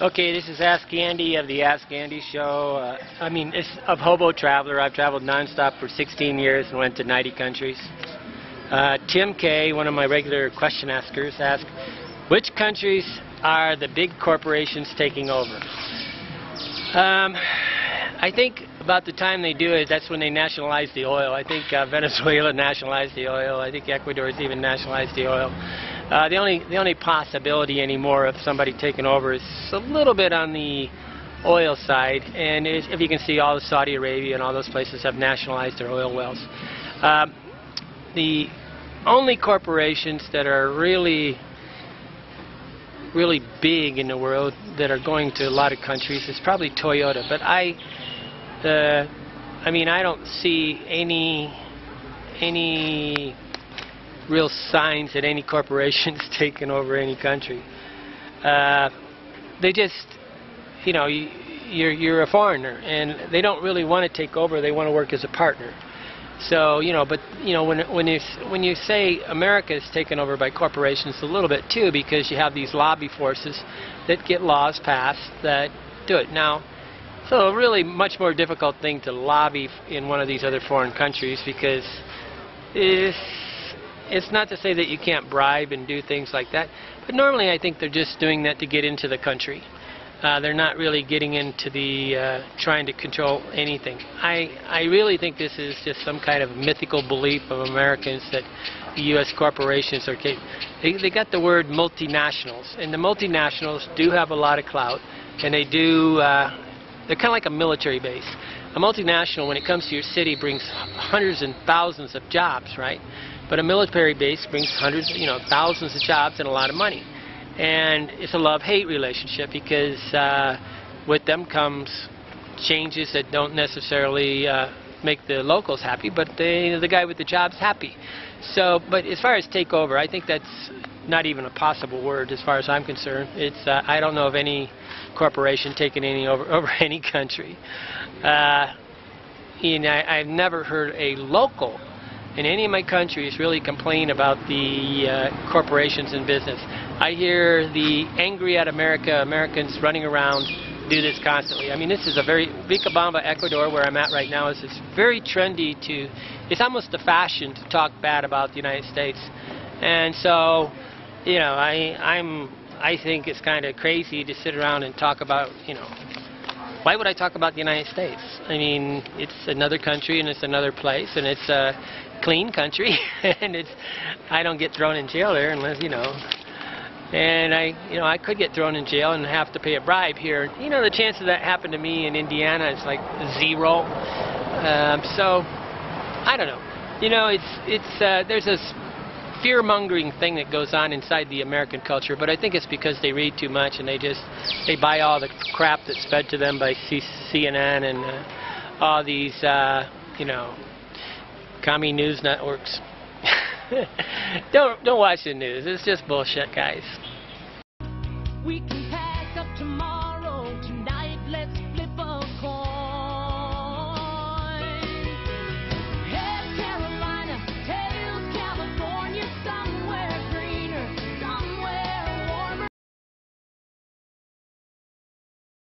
Okay, this is Ask Andy of the Ask Andy Show. It's of Hobo Traveler. I've traveled nonstop for 16 years and went to 90 countries. Tim K., one of my regular question askers, asked, which countries are the big corporations taking over? I think about the time they do it, that's when they nationalize the oil. I think Venezuela nationalized the oil. I think Ecuador has even nationalized the oil. The only possibility anymore of somebody taking over is a little bit on the oil side, and if you can see, all of Saudi Arabia and all those places have nationalized their oil wells. The only corporations that are really big in the world that are going to a lot of countries is probably Toyota, but I don't see any real signs that any corporation's taken over any country. They just, you're a foreigner, and they don't really want to take over. They want to work as a partner. So, when you say America is taken over by corporations, a little bit too, because you have these lobby forces that get laws passed that do it. Now, so a really much more difficult thing to lobby in one of these other foreign countries, because it's not to say that you can't bribe and do things like that, but normally I think they're just doing that to get into the country. They're not really getting into the trying to control anything. I really think this is just some kind of mythical belief of Americans that the U.S. corporations are capable. They got the word multinationals, and the multinationals do have a lot of clout, and they do. They're kind of like a military base. A multinational, when it comes to your city, brings hundreds and thousands of jobs, right? But a military base brings hundreds, thousands of jobs and a lot of money. And it's a love-hate relationship, because with them comes changes that don't necessarily make the locals happy, but the guy with the job's happy. So, but as far as takeover, I think that's not even a possible word as far as I'm concerned. It's I don't know of any corporation taking any over any country. I've never heard a local in any of my countries really complain about the corporations in business. I hear the angry at Americans running around do this constantly. This is a very Vilcabamba, Ecuador, where I'm at right now. It's very trendy it's almost a fashion to talk bad about the United States. And so, I think it's kind of crazy to sit around and talk about, why would I talk about the United States? It's another country, and it's another place, and it's a clean country, and I don't get thrown in jail there unless, and I could get thrown in jail and have to pay a bribe here. The chance of that happened to me in Indiana is like 0. So I don't know. There's this fear-mongering thing that goes on inside the American culture, but I think it's because they read too much, and they buy all the crap that's fed to them by CNN and all these commie news networks. Don't watch the news. It's just bullshit, guys.